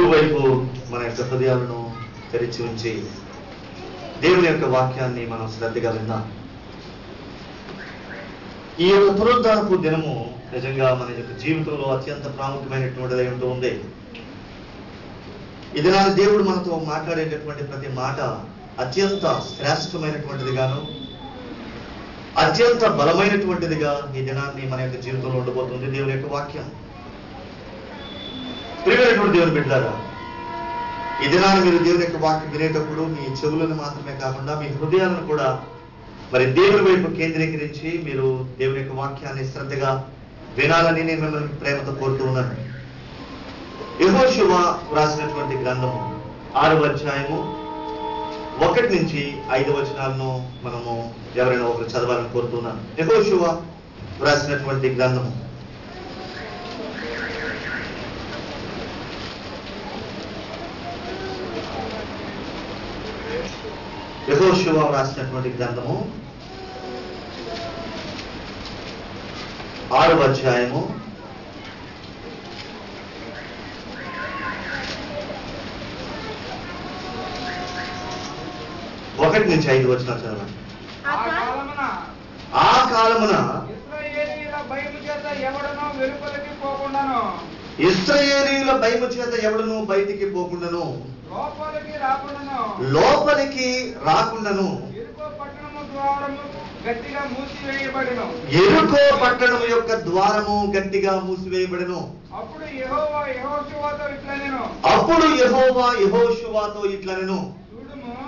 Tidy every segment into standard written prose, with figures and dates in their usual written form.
ప్రభు వైపు మన యొక్క హృదయాలను తెరిచి ఉంచి దేవుని యొక్క వాక్యాన్ని మనం శ్రద్ధగా విందాం. ఈ యొక్క పునరుద్ధానపు దినము నిజంగా మన యొక్క జీవితంలో అత్యంత ప్రాముఖ్యమైనటువంటిది ఉంటూ ఉంది. ఈ దినాన్ని దేవుడు మనతో మాట్లాడేటటువంటి ప్రతి మాట అత్యంత శ్రేష్టమైనటువంటిదిగాను అత్యంత బలమైనటువంటిదిగా ఈ దినాన్ని మన యొక్క జీవితంలో ఉండబోతుంది దేవుని యొక్క వాక్యం. ప్రియమైనటువంటి దేవుని బిడ్డలారా, ఈ దినాన్ని మీరు దేవుని యొక్క వాక్యం వినేటప్పుడు మీ చెవులను మాత్రమే కాకుండా మీ హృదయాలను కూడా మరి దేవుని వైపు కేంద్రీకరించి మీరు దేవుని యొక్క వాక్యాన్ని శ్రద్ధగా వినాలని నేను మిమ్మల్ని ప్రేమతో కోరుతూ ఉన్నాను. యెహోషువ రాసినటువంటి గ్రంథము 6వ అధ్యాయము 1 నుంచి 5 వచనాలను మనము ఎవరైనా ఒకరు చదవాలని కోరుతున్నాను. యెహోషువ రాసినటువంటి గ్రంథము యెహోషువ రాసినటువంటి గ్రంథము 6వ అధ్యాయము 1 నుంచి 5 వచనాలు చదవండి. ఆ కాలమున ఇశ్రాయేలీయుల భయము చేత ఎవడనూ బయటికి పోకుండాను లోపలికి రాకుండాను యెరికో పట్టణము యొక్క ద్వారము గట్టిగా మూసివేయబడెను. అప్పుడు యెహోవా యెహోషువతో ఇట్లనెను,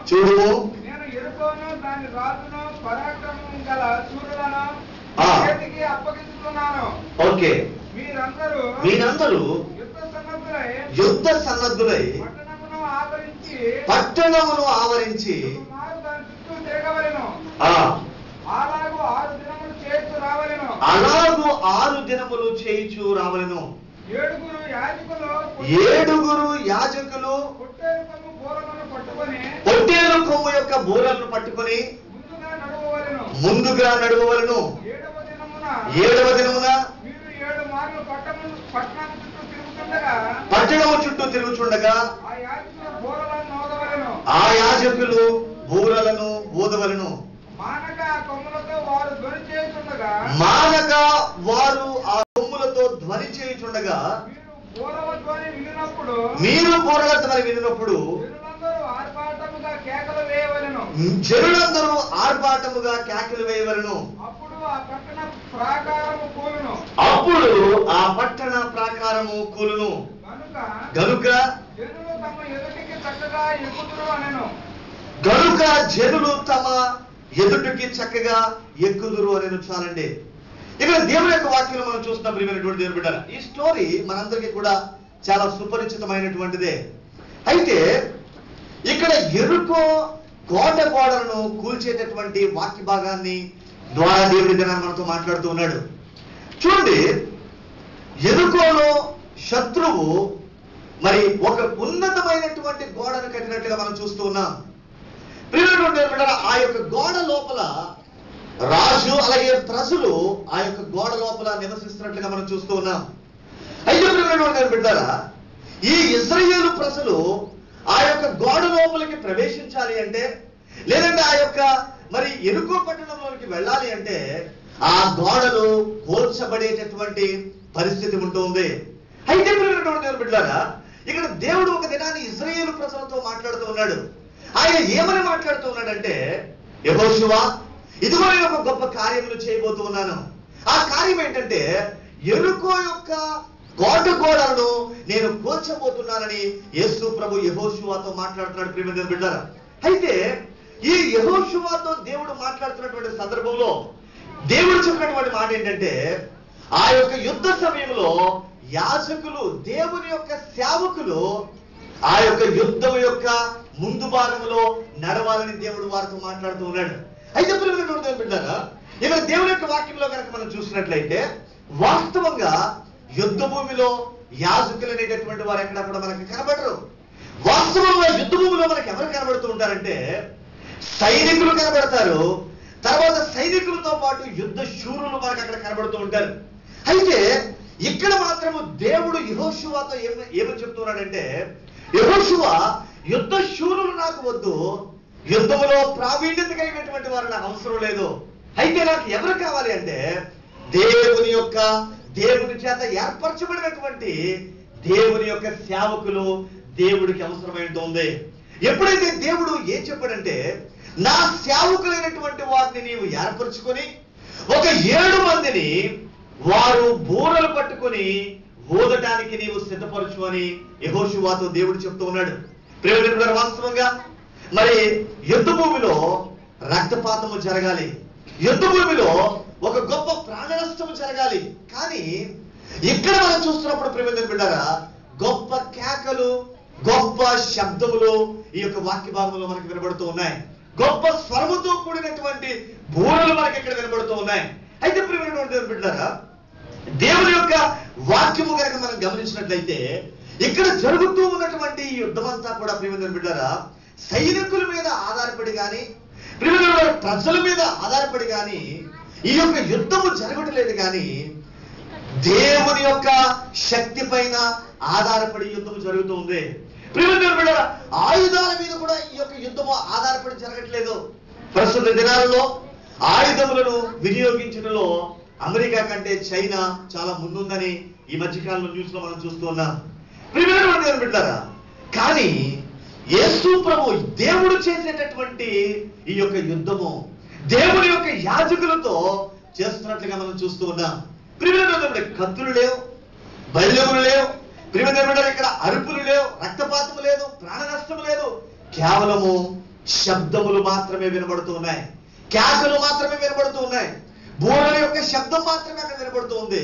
చూడుము, నేను యెరికోను దాని రాజును పరాక్రమము గల శూరులను చేతికి అప్పగించుతున్నాను. ఓకే, మీరందరూ యుద్ధ సన్నద్ధులై పట్టణమును ఆవరించి అలాగు 6 దినములు చేయుచు రావలెను. 7 యాజకులు పొట్టేలు కొమ్ము యొక్క బూరలను పట్టుకొని ముందుగా నడువవలెను. 7వ దినమున పట్టణము చుట్టూ తిరుగుచుండగా ఆ యాజకులు బూరలను ఊదవలెను. మానక వారు ఆ కొమ్ములతో ధ్వని చేయుచుండగా మీరు బూరల ధ్వని వినినప్పుడు జనులందరూ ఆర్భాటముగా కేకలు వేయవలెను. అప్పుడు ఆ పట్టణ ప్రాకారము కూలును. గనుక జనులు తమ ఎదుటికి చక్కగా ఎక్కుదురు అని చాలండి. ఇక్కడ దేవుని యొక్క వాక్యం మనం చూస్తున్న ప్రియమైనటువంటి దేవుని బిడ్డలారా, ఈ స్టోరీ మనందరికీ కూడా చాలా సుపరిచితమైనటువంటిదే. అయితే ఇక్కడ యెరికో కోట గోడలను కూల్చేటటువంటి వాక్య భాగాన్ని ద్వారా దేవుడి దినాన్ని మనతో మాట్లాడుతూ ఉన్నాడు. చూడండి, యెరికోలో శత్రువు మరి ఒక ఉన్నతమైనటువంటి గోడను కట్టినట్టుగా మనం చూస్తూ ఉన్నాం. ఆ యొక్క గోడ లోపల రాజు అలాగే ప్రజలు ఆ యొక్క గోడ లోపల నివసిస్తున్నట్లుగా మనం చూస్తూ ఉన్నాం. అయితే బిడ్డారా, ఈ ఇశ్రాయేలు ప్రజలు ఆ యొక్క గోడ లోపలికి ప్రవేశించాలి అంటే, లేదంటే ఆ యొక్క మరి యెరికో పట్టణంలోకి వెళ్ళాలి అంటే ఆ గోడలు కూల్చబడేటటువంటి పరిస్థితి ఉంటుంది. అయితే బిడ్డారా, ఇక్కడ దేవుడు ఒక దినాన్ని ఇశ్రాయేలు ప్రజలతో మాట్లాడుతూ ఉన్నాడు. ఆయన ఏమని మాట్లాడుతూ ఉన్నాడంటే, యెహోషువ, ఇదిగో నేను ఒక గొప్ప కార్యములు చేయబోతూ ఉన్నాను. ఆ కార్యం ఏంటంటే యెరికో యొక్క కోట గోడలను నేను కూల్చబోతున్నానని యేసు ప్రభు యెహోషువతో మాట్లాడుతున్నాడు. ప్రియమైన బిడ్డలారా, అయితే ఈ యెహోషువతో దేవుడు మాట్లాడుతున్నటువంటి సందర్భంలో దేవుడు చెప్పినటువంటి మాట ఏంటంటే, ఆ యొక్క యుద్ధ సమయంలో యాజకులు, దేవుని యొక్క సేవకులు ఆ యొక్క యుద్ధం యొక్క ముందు భాగంలో నడవాలని దేవుడు వారితో మాట్లాడుతూ ఉన్నాడు. అయితే బిడ్డారా, ఇక్కడ దేవుని యొక్క వాక్యంలో కనుక మనం చూసినట్లయితే వాస్తవంగా యుద్ధ భూమిలో యాజకులు అనేటటువంటి వారు ఎక్కడా కూడా మనకి కనబడరు. వాస్తవంగా యుద్ధ భూమిలో మనకి ఎవరు కనబడుతూ ఉంటారంటే సైనికులు కనబడతారు. తర్వాత సైనికులతో పాటు యుద్ధ శూరులు మనకు అక్కడ కనబడుతూ ఉంటారు. అయితే ఇక్కడ మాత్రము దేవుడు యెహోషువతో ఏమని చెప్తున్నాడంటే, యెహోషువ యుద్ధ శూరులు నాకు వద్దు, యుద్ధములో ప్రావీణ్యత కలిగినటువంటి వారు నాకు అవసరం లేదు. అయితే నాకు ఎవరు కావాలి అంటే దేవుని చేత ఏర్పరచబడినటువంటి దేవుని యొక్క సేవకులు దేవుడికి అవసరమైంది. ఎప్పుడైతే దేవుడు ఏం చెప్పాడంటే నా సేవకులైనటువంటి వారిని నీవు ఏర్పరచుకొని ఒక 7 మందిని వారు బూరలు పట్టుకొని ఊదటానికి నీవు సిద్ధపరచు అని యెహోషువతో దేవుడు చెప్తూ ఉన్నాడు. ప్రియమైన గారు, వాస్తవంగా మరి యుద్ధ భూమిలో రక్తపాతము జరగాలి, యుద్ధ భూమిలో ఒక గొప్ప ప్రాణ నష్టము జరగాలి. కానీ ఇక్కడ మనం చూస్తున్నప్పుడు ప్రియమైన బిడ్డారా, గొప్ప కేకలు, గొప్ప శబ్దములు ఈ యొక్క వాక్య భాగంలో మనకు వినబడుతూ ఉన్నాయి. గొప్ప స్వరముతో కూడినటువంటి బూరలు మనకి ఇక్కడ వినబడుతూ ఉన్నాయి. అయితే ప్రియమైన బిడ్డారా, దేవుని యొక్క వాక్యము కనుక మనం గమనించినట్లయితే ఇక్కడ జరుగుతూ ఉన్నటువంటి ఈ యుద్ధమంతా కూడా ప్రియమైన బిడ్డారా సైనికుల మీద ఆధారపడి కానీ, ప్రియమైన ప్రజల మీద ఆధారపడి కానీ ఈ యొక్క యుద్ధము జరగట్లేదు. కానీ దేవుని యొక్క శక్తి పైన ఆధారపడి యుద్ధము జరుగుతుంది. ప్రియమైన బిడ్డారా, ఆయుధాల మీద కూడా ఈ యొక్క యుద్ధము ఆధారపడి జరగట్లేదు. ప్రస్తుత దినాలలో ఆయుధములను వినియోగించడంలో అమెరికా కంటే చైనా చాలా ముందుందని ఈ మధ్యకాలంలో న్యూస్ లో మనం చూస్తూ ఉన్నాం. ప్రియమైన బిడ్డారా, కానీ యేసు ప్రభు దేవుడు చేసేటటువంటి ఈ యొక్క యుద్ధము దేవుని యొక్క యాజకులతో చేస్తున్నట్లుగా మనం చూస్తూ ఉన్నాం. ప్రియమైన కత్తులు లేవు, బల్యములు లేవు, ప్రియమైన ఇక్కడ అరుపులు లేవు, రక్తపాతము లేదు, ప్రాణ నష్టము లేదు. కేవలము శబ్దములు మాత్రమే వినబడుతూ ఉన్నాయి, కేకలు మాత్రమే వినబడుతూ ఉన్నాయి, బూరల యొక్క శబ్దం మాత్రమే అక్కడ వినబడుతూ ఉంది.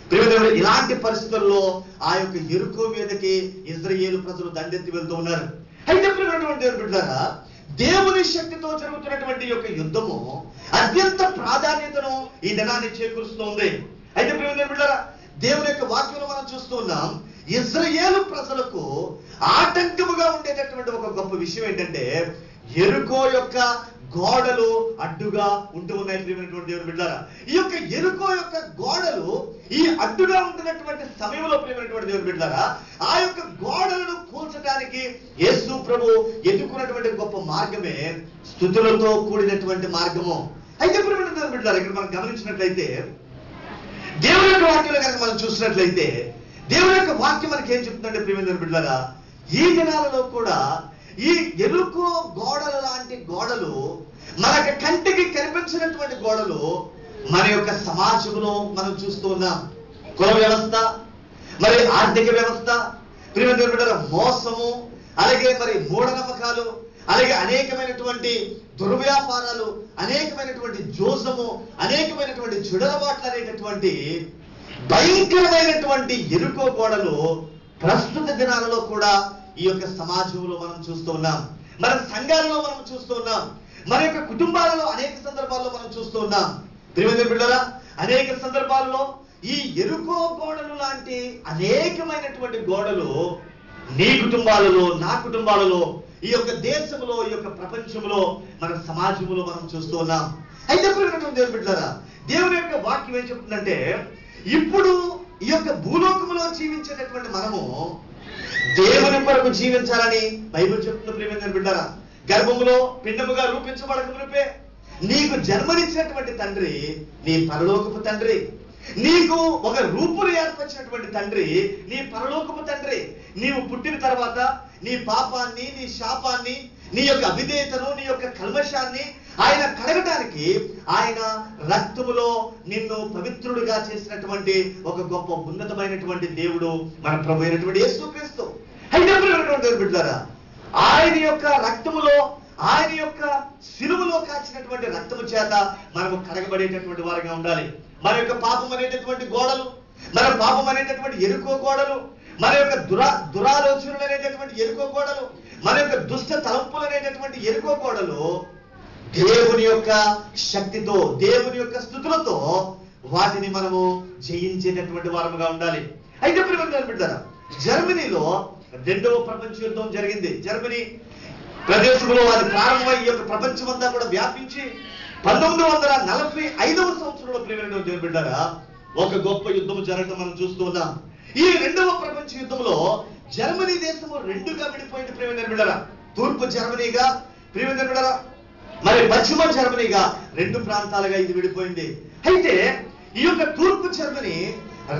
ప్రియమైన ఇలాంటి పరిస్థితుల్లో ఆ యొక్క యెరికో మీదకి ఇశ్రాయేలు ప్రజలు దండెత్తి వెళ్తూ ఉన్నారు. అయితే ప్రియమైనటువంటి బిడ్డలారా, దేవుని శక్తితో జరుగుతున్నటువంటి యొక్క యుద్ధము అత్యంత ప్రాధాన్యతను ఈ దినాన్ని చేకూరుస్తుంది. అయితే ప్రియమైన బిడ్డలారా, దేవుని యొక్క వాక్యంలో మనం చూస్తూ ఉన్నాం, ఇశ్రాయేలు ప్రజలకు ఆటంకముగా ఉండేటటువంటి ఒక గొప్ప విషయం ఏంటంటే యెరికో యొక్క గోడలు అడ్డుగా ఉంటూ ఉన్నాయి. ప్రియమైనటువంటి దేవుని బిడ్డలారా, ఈ యొక్క యెరికో యొక్క గోడలు ఈ అడ్డుగా ఉంటున్నటువంటి సమయంలో ప్రియమైనటువంటి దేవుని బిడ్డలారా, ఆ యొక్క గోడలను కూల్చడానికి యేసు ప్రభు ఎన్నుకున్నటువంటి గొప్ప మార్గమే స్తుతులతో కూడినటువంటి మార్గము. అయితే ప్రియమైన దేవుని బిడ్డలారా, ఇక్కడ మనం గమనించినట్లయితే దేవుని యొక్క వాక్యంలో కనుక మనం చూసినట్లయితే దేవుని యొక్క వాక్యం మనకి ఏం చెప్తుందంటే ప్రియమైన దేవుని బిడ్డలారా, ఈ దినాలలో కూడా ఈ యెరికో గోడల లాంటి గోడలు, మనకి కంటికి కనిపించినటువంటి గోడలు మన యొక్క సమాజంలో మనం చూస్తూ ఉన్నాం. కుల వ్యవస్థ, మరి ఆర్థిక వ్యవస్థ, ప్రియమైన మోసము, అలాగే మరి మూఢనమ్మకాలు, అలాగే అనేకమైనటువంటి దుర్వ్యాపారాలు, అనేకమైనటువంటి జోసము, అనేకమైనటువంటి చెడులవాట్లు అనేటటువంటి భయంకరమైనటువంటి యెరికో గోడలు ప్రస్తుత దినాలలో కూడా ఈ యొక్క సమాజంలో మనం చూస్తూ ఉన్నాం, మన సంఘాలలో మనం చూస్తూ ఉన్నాం, మన యొక్క కుటుంబాలలో అనేక సందర్భాల్లో మనం చూస్తూ ఉన్నాం. ప్రియమైన బిడ్డలారా, అనేక సందర్భాల్లో ఈ యెరికో గోడలు లాంటి అనేకమైనటువంటి గోడలు నీ కుటుంబాలలో, నా కుటుంబాలలో, ఈ యొక్క దేశంలో, ఈ యొక్క ప్రపంచంలో, మన సమాజంలో మనం చూస్తూ ఉన్నాం. అయితే ప్రియమైన దేవుని బిడ్డలారా, దేవుని యొక్క వాక్యం ఏం చెప్తుందంటే ఇప్పుడు ఈ యొక్క భూలోకంలో జీవించేటటువంటి మనము దేవుని కొరకు జీవించాలని బైబిల్ చెప్తున్న ప్రియమైన బిడ్డలారా, గర్భములో పిండముగా రూపించబడక మునిపే నీకు జన్మనిచ్చినటువంటి తండ్రి నీ పరలోకపు తండ్రి, నీకు ఒక రూపును ఏర్పరిచినటువంటి తండ్రి నీ పరలోకపు తండ్రి. నీవు పుట్టిన తర్వాత నీ పాపాన్ని, నీ శాపాన్ని, నీ యొక్క అవిధేయతను, నీ యొక్క కల్మషాన్ని ఆయన కడగటానికి ఆయన రక్తములో నిన్ను పవిత్రుడిగా చేసినటువంటి ఒక గొప్ప ఉన్నతమైనటువంటి దేవుడు మన ప్రభు అయినటువంటి యేసుక్రీస్తు. అయితే బిడ్డలారా, ఆయన యొక్క రక్తములో, ఆయన యొక్క శిలువలో కాచినటువంటి రక్తము చేత మనము కడగబడేటటువంటి వారిగా ఉండాలి. మన యొక్క పాపం అనేటటువంటి గోడలు, మన పాపం అనేటటువంటి యెరికో గోడలు, మన యొక్క దురాలోచనలు అనేటటువంటి యెరికో గోడలు, మన యొక్క దుష్ట తలంపులు అనేటటువంటి యెరికో గోడలు దేవుని యొక్క శక్తితో, దేవుని యొక్క స్తుతులతో వాటిని మనము జయించేటటువంటి వారముగా ఉండాలి. అయితే ప్రియమైన బిడ్డలారా, జర్మనీలో 2వ ప్రపంచ యుద్ధం జరిగింది. జర్మనీ ప్రదేశంలో అది ప్రారంభమై ఈ యొక్క ప్రపంచం అంతా కూడా వ్యాపించి 1945వ సంవత్సరంలో ప్రియమైన దేవుని బిడ్డలారా ఒక గొప్ప యుద్ధం జరగడం మనం చూస్తూ ఉన్నాం. ఈ 2వ ప్రపంచ యుద్ధంలో జర్మనీ దేశము రెండుగా విడిపోయింది ప్రియమైన బిడ్డలారా. తూర్పు జర్మనీగా ప్రియమైన బిడ్డలారా, మరి పశ్చిమ జర్మనీగా రెండు ప్రాంతాలుగా ఇది విడిపోయింది. అయితే ఈ యొక్క తూర్పు జర్మనీ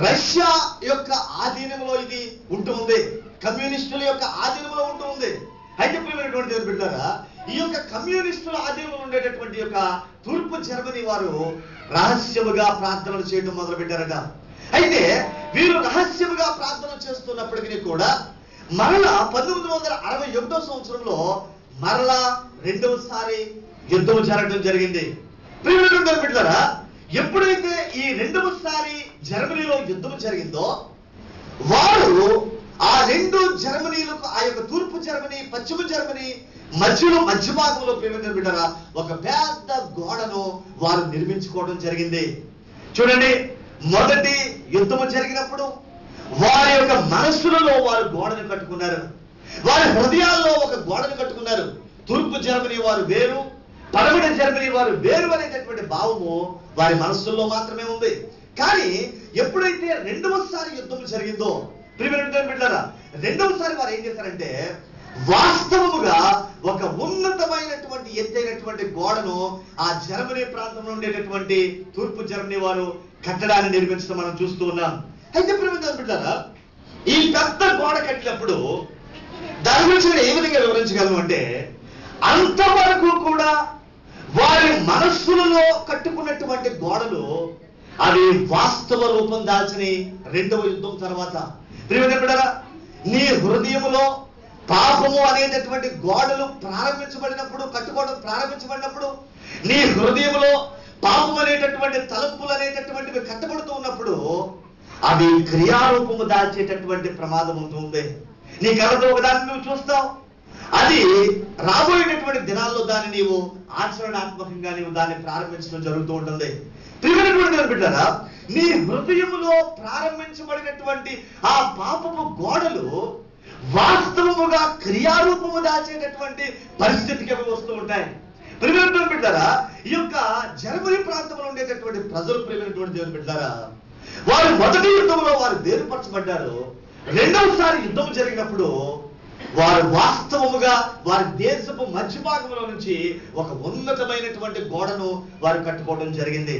రష్యా యొక్క ఆధీనంలో ఇది ఉంటూ ఉంది, కమ్యూనిస్టుల యొక్క ఆధీనంలో ఉంటూ ఉంది. అయితే ప్రియమైనటువంటి దేవుని బిడ్డలారా, ఈ యొక్క కమ్యూనిస్టుల ఆధీనంలో ఉండేటటువంటి యొక్క తూర్పు జర్మనీ వారు రహస్యముగా ప్రార్థనలు చేయడం మొదలు పెట్టారట. అయితే వీరు రహస్యముగా ప్రార్థనలు చేస్తున్నప్పటికీ కూడా మరలా 1961 సంవత్సరంలో మరలా రెండవసారి యుద్ధం జరగడం జరిగింది. ప్రియమైనటువంటి బిడ్డలారా, ఎప్పుడైతే ఈ రెండవసారి జర్మనీలో యుద్ధం జరిగిందో వారు ఆ రెండు జర్మనీలకు, ఆ యొక్క తూర్పు జర్మనీ పశ్చిమ జర్మనీ మధ్య భాగంలో ప్రియమైన బిడ్డలారా ఒక పెద్ద గోడను వారు నిర్మించుకోవడం జరిగింది. చూడండి, మొదటి యుద్ధము జరిగినప్పుడు వారి యొక్క మనస్సులలో వారు గోడను కట్టుకున్నారు, వారి హృదయాల్లో ఒక గోడను కట్టుకున్నారు. తూర్పు జర్మనీ వారు వేరు, పడమటి జర్మనీ వారు వేరు అనేటటువంటి భావము వారి మనస్సుల్లో మాత్రమే ఉంది. కానీ ఎప్పుడైతే రెండవసారి యుద్ధం జరిగిందో ప్రియమైన బిడ్డలారా, రెండవసారి వారు ఏం చేశారంటే వాస్తవముగా ఒక ఉన్నతమైనటువంటి ఎత్తైనటువంటి గోడను ఆ జర్మనీ ప్రాంతంలో ఉండేటటువంటి తూర్పు జర్మనీ వారు కట్టడాన్ని నిర్మించడం మనం చూస్తూ ఉన్నాం. అయితే ప్రియమైన బిడ్డలారా, ఈ పెద్ద గోడ కట్టినప్పుడు దాని గురించి ఏ విధంగా వివరించగలము అంటే, అంతవరకు కూడా వారి మనస్సులలో కట్టుకున్నటువంటి గోడలు అవి వాస్తవ రూపం దాల్చని రెండవ యుద్ధం తర్వాత ప్రియమైన బిడ్డలారా, నీ హృదయములో పాపము అనేటటువంటి గోడలు ప్రారంభించబడినప్పుడు, కట్టుకోవడం ప్రారంభించబడినప్పుడు, నీ హృదయములో పాపం అనేటటువంటి తలంపులు అనేటటువంటివి కట్టబడుతూ ఉన్నప్పుడు అవి క్రియారూపము దాల్చేటటువంటి ప్రమాదం ఉంటుంది. నీ కళ్ళతో ఒకదాన్ని నువ్వు చూస్తావు, అది రాబోయేటటువంటి దినాల్లో దాన్ని నీవు ఆచరణాత్మకంగా నీవు దాన్ని ప్రారంభించడం జరుగుతూ ఉంటుంది. ప్రియమైనటువంటి బిడ్డలారా, నీ హృదయములో ప్రారంభించబడినటువంటి ఆ పాపపు గోడలు వాస్తవముగా క్రియారూపము దాచేటటువంటి పరిస్థితికి అవి వస్తూ ఉంటాయి. ప్రియమైనటువంటి బిడ్డలారా, ఈ యొక్క జర్మనీ ప్రాంతంలో ఉండేటటువంటి ప్రజలు ప్రియమైనటువంటి దేవుని బిడ్డలారా, వారు మొదటి యుద్ధంలో వారు వేరుపరచబడ్డారు. రెండవసారి యుద్ధం జరిగినప్పుడు వారు వాస్తవముగా వారి దేశపు మధ్య భాగంలో నుంచి ఒక ఉన్నతమైనటువంటి గోడను వారు కట్టుకోవడం జరిగింది.